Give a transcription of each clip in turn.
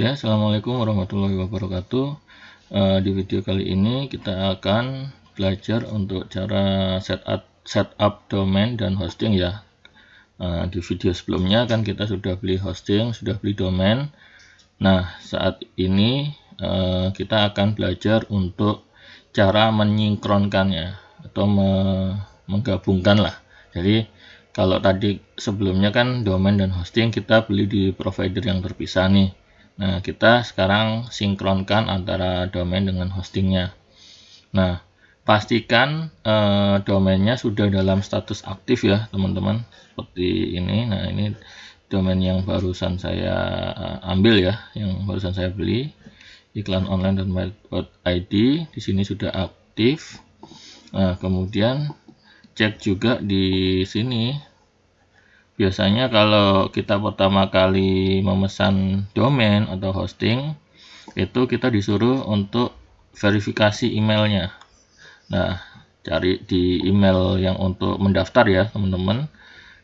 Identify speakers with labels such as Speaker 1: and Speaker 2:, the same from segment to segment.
Speaker 1: Oke, assalamualaikum warahmatullahi wabarakatuh. Di video kali ini kita akan belajar untuk cara setup domain dan hosting ya. Di video sebelumnya kan kita sudah beli hosting, sudah beli domain. Nah, saat ini kita akan belajar untuk cara menyinkronkannya atau menggabungkan lah. Jadi kalau tadi sebelumnya kan domain dan hosting kita beli di provider yang terpisah nih. Nah, kita sekarang sinkronkan antara domain dengan hostingnya. Nah, pastikan domainnya sudah dalam status aktif ya teman-teman, seperti ini. Nah, ini domain yang barusan saya ambil ya, yang barusan saya beli, iklanonline.my.id. Di sini sudah aktif. Nah, kemudian cek juga di sini. Biasanya kalau kita pertama kali memesan domain atau hosting, itu kita disuruh untuk verifikasi emailnya. Nah, cari di email yang untuk mendaftar ya teman-teman.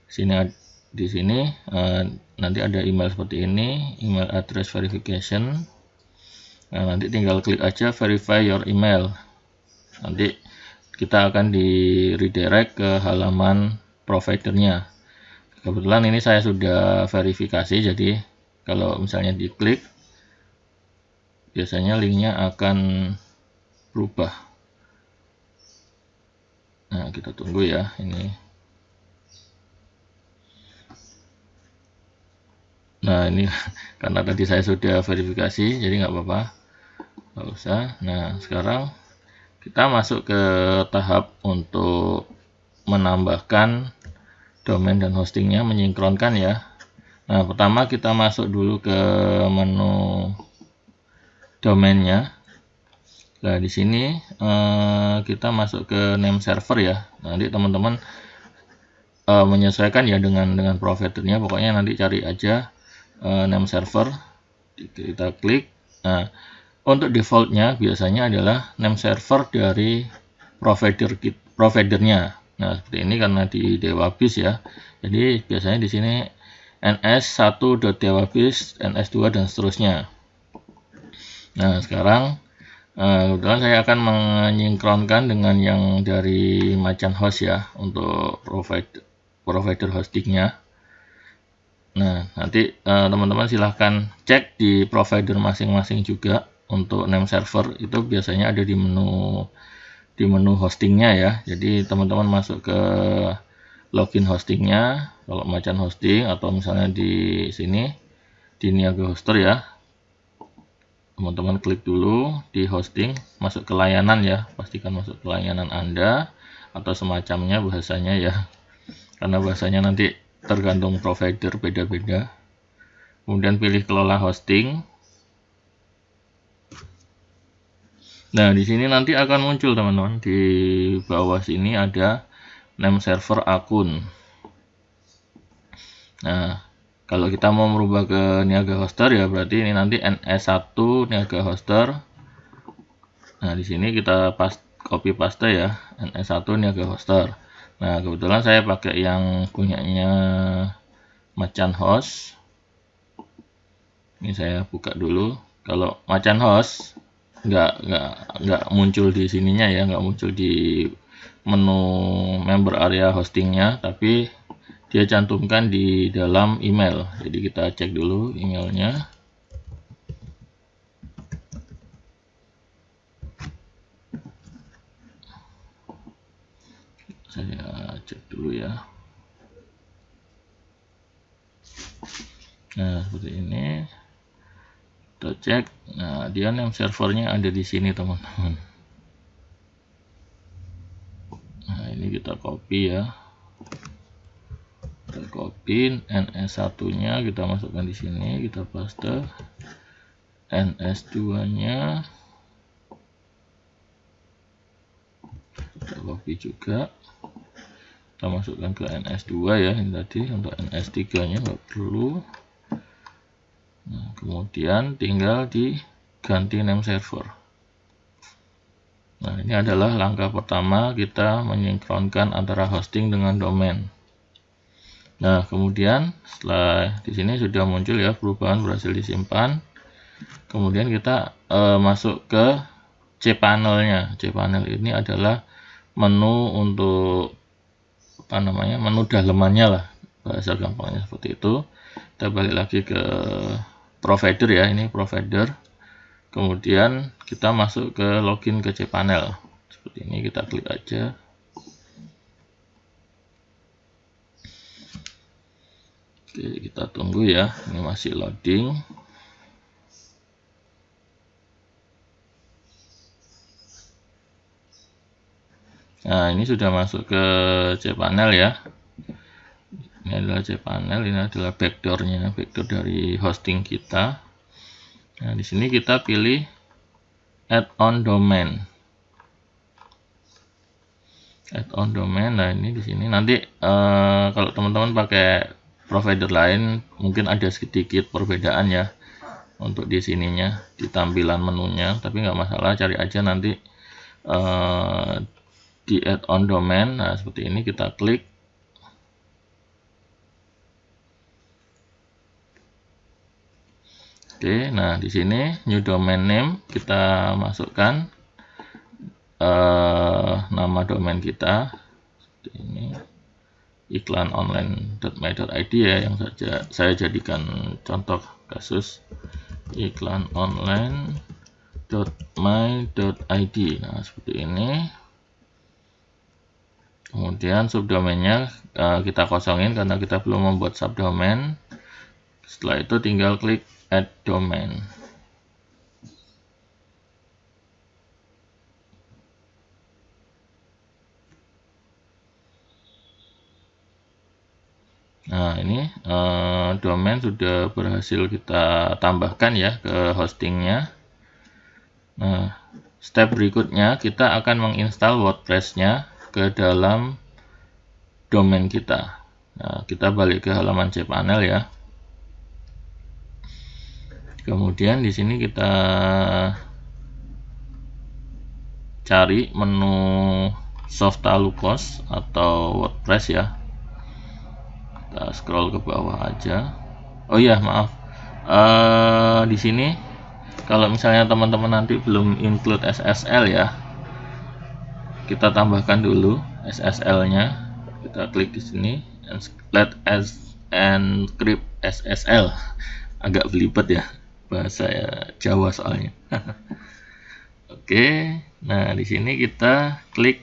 Speaker 1: Di sini nanti ada email seperti ini, email address verification. Nah, nanti tinggal klik aja verify your email. Nanti kita akan di redirect ke halaman providernya. Kebetulan ini saya sudah verifikasi, jadi kalau misalnya diklik, biasanya linknya akan berubah. Nah, kita tunggu ya ini. Nah, ini karena tadi saya sudah verifikasi, jadi nggak apa-apa, nggak usah. Nah, sekarang kita masuk ke tahap untuk menambahkan domain dan hostingnya, menyinkronkan ya. Nah, pertama kita masuk dulu ke menu domainnya. Nah, di sini kita masuk ke name server ya. Nanti teman-teman menyesuaikan ya dengan providernya. Pokoknya nanti cari aja name server, kita klik. Nah, untuk defaultnya biasanya adalah name server dari providernya. Nah, seperti ini karena di DewaBIS ya. Jadi biasanya di sini ns1.dewabis, ns2 dan seterusnya. Nah, sekarang kebetulan saya akan menyinkronkan dengan yang dari Macan Host ya untuk provider hostingnya. Nah, nanti teman-teman silahkan cek di provider masing-masing juga. Untuk name server itu biasanya ada di menu hostingnya ya. Jadi teman-teman masuk ke login hostingnya, kalau Macan Hosting atau misalnya di sini di Niaga Hoster ya, teman-teman klik dulu di hosting, masuk ke layanan ya, pastikan masuk ke layanan Anda atau semacamnya bahasanya ya, karena bahasanya nanti tergantung provider beda-beda. Kemudian pilih kelola hosting. Nah, di sini nanti akan muncul teman-teman, di bawah sini ada name server akun. Nah, kalau kita mau merubah ke Niaga Hoster ya berarti ini nanti NS1 Niaga Hoster. Nah, di sini kita copy paste ya, NS1 Niaga Hoster. Nah, kebetulan saya pakai yang punyanya Macan Host. Ini saya buka dulu. Kalau Macan Host nggak muncul di sininya ya, nggak muncul di menu member area hostingnya, tapi dia cantumkan di dalam email. Jadi kita cek dulu emailnya. Saya cek dulu ya. Nah, seperti ini. Kita cek. Nah, dia name servernya ada di sini teman-teman. Nah, ini kita copy ya. Kita copy NS1 nya kita masukkan di sini, kita paste. NS2 nya kita copy juga, kita masukkan ke NS2 ya. Ini tadi untuk NS3 nya nggak perlu. Nah, kemudian tinggal diganti name server. Nah, ini adalah langkah pertama kita menyinkronkan antara hosting dengan domain. Nah, kemudian setelah di sini sudah muncul ya, perubahan berhasil disimpan. Kemudian kita masuk ke cPanel-nya. cPanel ini adalah menu untuk menu dalemannya lah, bahasa gampangnya seperti itu. Kita balik lagi ke provider ya, ini provider. Kemudian kita masuk ke login ke cPanel. Seperti ini, kita klik aja. Oke, kita tunggu ya, ini masih loading. Nah, ini sudah masuk ke cPanel ya. Ini adalah cPanel, ini adalah backdoor-nya, backdoor dari hosting kita. Nah, di sini kita pilih add-on domain. Add-on domain. Nah, ini di sini nanti kalau teman-teman pakai provider lain mungkin ada sedikit perbedaan ya untuk di sininya, di tampilan menunya, tapi nggak masalah, cari aja nanti di add-on domain. Nah, seperti ini, kita klik. Oke, nah di sini new domain name kita masukkan nama domain kita seperti ini, iklanonline.my.id ya, yang saya jadikan contoh kasus, iklanonline.my.id. Nah, seperti ini. Kemudian subdomainnya kita kosongin karena kita belum membuat subdomain. Setelah itu tinggal klik add domain. Nah, ini domain sudah berhasil kita tambahkan ya ke hostingnya. Nah, step berikutnya kita akan menginstal WordPress-nya ke dalam domain kita. Nah, kita balik ke halaman cPanel ya. Kemudian di sini kita cari menu Softalucos atau WordPress ya. Kita scroll ke bawah aja. Oh iya, maaf. Di sini kalau misalnya teman-teman nanti belum include SSL ya, kita tambahkan dulu SSL-nya. Kita klik di sini, let as encrypt SSL. Agak belibet ya bahasa Jawa soalnya. Oke, nah di sini kita klik,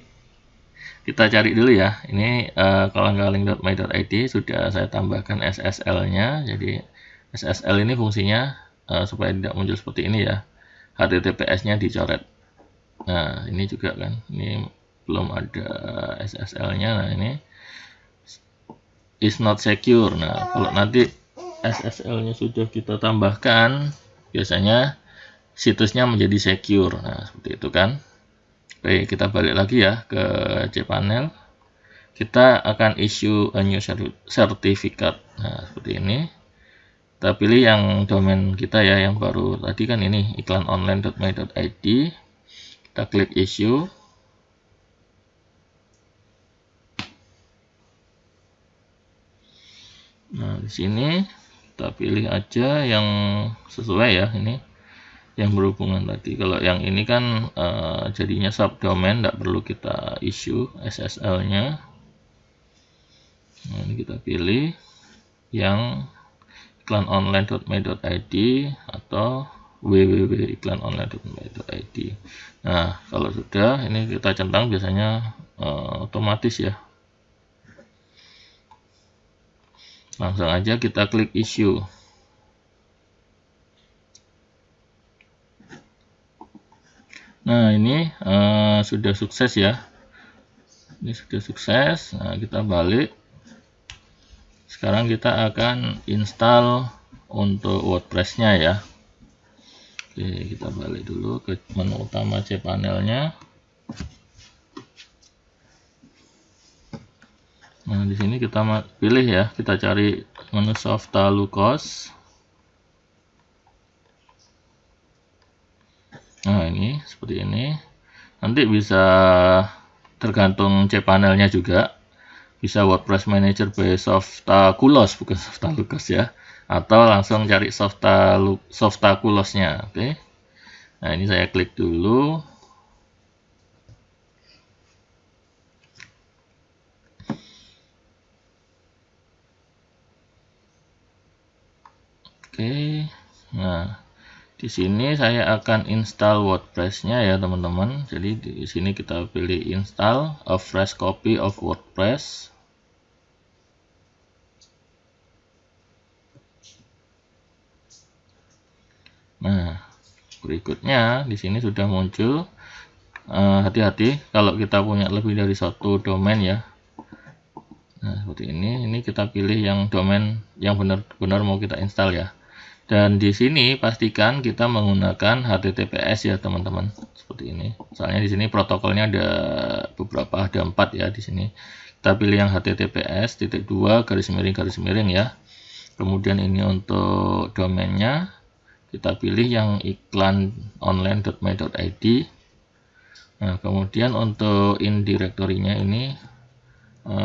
Speaker 1: kita cari dulu ya. Ini kalangkaling.my.id sudah saya tambahkan SSL-nya. Jadi SSL ini fungsinya supaya tidak muncul seperti ini ya. HTTPS-nya dicoret. Nah, ini juga kan, ini belum ada SSL-nya. Nah, ini is not secure. Nah, kalau nanti SSL-nya sudah kita tambahkan, biasanya situsnya menjadi secure. Nah, seperti itu kan. Oke, kita balik lagi ya ke cPanel. Kita akan issue a new certificate. Nah, seperti ini. Kita pilih yang domain kita ya, yang baru tadi kan ini, iklanonline.my.id. Kita klik issue. Nah, di sini kita pilih aja yang sesuai ya, ini yang berhubungan tadi. Kalau yang ini kan jadinya subdomain, tidak perlu kita issue SSL-nya. Nah, ini kita pilih yang iklanonline.my.id atau www.iklanonline.my.id. Nah, kalau sudah ini kita centang, biasanya otomatis ya. Langsung aja kita klik issue. Nah, ini sudah sukses ya. Ini sudah sukses. Nah, kita balik. Sekarang kita akan install untuk WordPress-nya ya. Oke, kita balik dulu ke menu utama cPanel-nya. Nah, di sini kita pilih ya, kita cari menu Softalucos. Nah, ini seperti ini. Nanti bisa tergantung cPanel-nya juga. Bisa WordPress Manager by Softaculos, bukan Softalucos ya. atau langsung cari Softaculous-nya. Oke. Nah, ini saya klik dulu. Oke. Nah, di sini saya akan install WordPress-nya ya, teman-teman. Jadi di sini kita pilih install a fresh copy of WordPress. Nah, berikutnya di sini sudah muncul. Hati-hati kalau kita punya lebih dari satu domain ya. Nah, seperti ini. Ini kita pilih yang domain yang benar-benar mau kita install ya. Dan di sini pastikan kita menggunakan HTTPS ya, teman-teman. Seperti ini. Soalnya di sini protokolnya ada beberapa, ada 4 ya di sini. Kita pilih yang HTTPS _2 ya. Kemudian ini untuk domainnya kita pilih yang iklanonline.my.id. Nah, kemudian untuk in directory-nya ini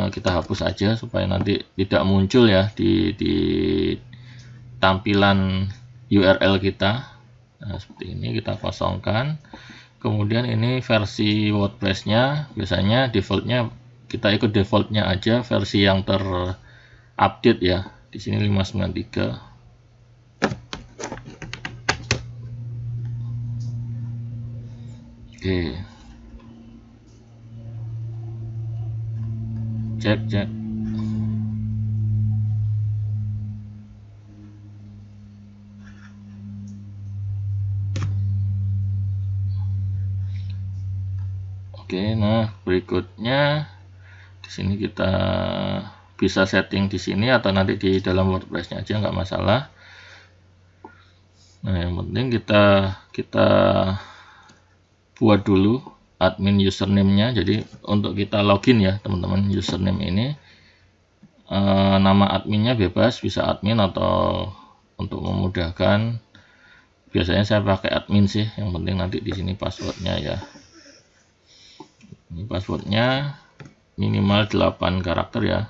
Speaker 1: kita hapus aja supaya nanti tidak muncul ya di tampilan URL kita. Nah, seperti ini kita kosongkan. Kemudian ini versi WordPress-nya, biasanya defaultnya kita ikut defaultnya aja, versi yang terupdate ya. Di sini 593. Oke. Cek. Oke, nah berikutnya di sini kita bisa setting di sini atau nanti di dalam WordPress-nya aja, nggak masalah. Nah, yang penting kita buat dulu admin username-nya. Jadi untuk kita login ya, teman-teman, username ini nama adminnya bebas, bisa admin atau untuk memudahkan biasanya saya pakai admin sih. Yang penting nanti di sini passwordnya ya. Ini passwordnya minimal 8 karakter ya.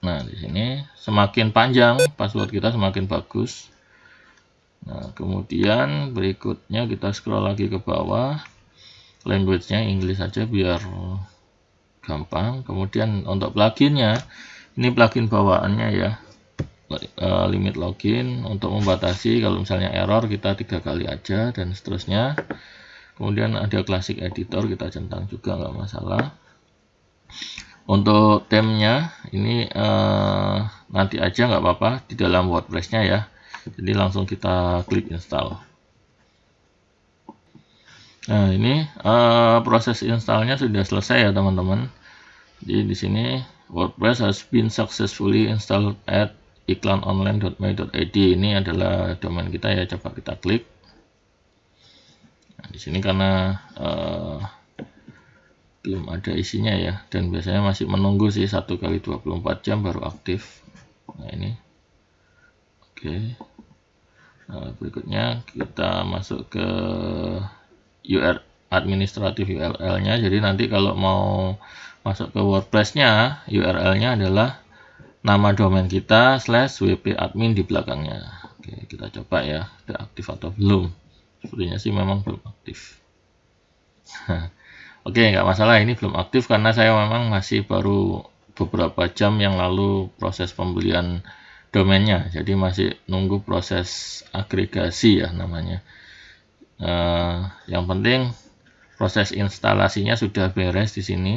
Speaker 1: Nah, di sini semakin panjang password kita semakin bagus. Nah, kemudian berikutnya kita scroll lagi ke bawah. Language-nya English saja biar gampang. Kemudian untuk pluginnya, ini plugin bawaannya ya. Limit login untuk membatasi kalau misalnya error kita 3 kali aja dan seterusnya. Kemudian ada classic editor, kita centang juga nggak masalah. Untuk theme-nya ini nanti aja nggak apa-apa di dalam WordPress-nya ya. Jadi langsung kita klik install. Nah, ini proses installnya sudah selesai ya, teman-teman. Jadi di sini WordPress has been successfully installed at iklanonline.my.id. Ini adalah domain kita ya, coba kita klik. Nah, di sini karena belum ada isinya ya, dan biasanya masih menunggu sih 1 kali 24 jam baru aktif. Nah, ini oke. Nah, berikutnya kita masuk ke administratif URL-nya. Jadi nanti kalau mau masuk ke WordPress-nya, URL-nya adalah nama domain kita /wp-admin di belakangnya. Oke, kita coba ya, sudah aktif atau belum. Sepertinya sih memang belum aktif. Oke, nggak masalah, ini belum aktif karena saya memang masih baru beberapa jam yang lalu proses pembelian domainnya. Jadi masih nunggu proses agregasi ya namanya. Yang penting proses instalasinya sudah beres di sini.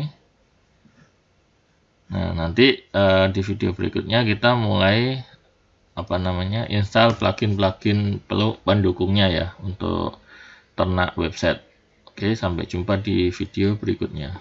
Speaker 1: Nah, nanti di video berikutnya kita mulai install plugin-plugin pendukungnya ya untuk ternak website. Oke, sampai jumpa di video berikutnya.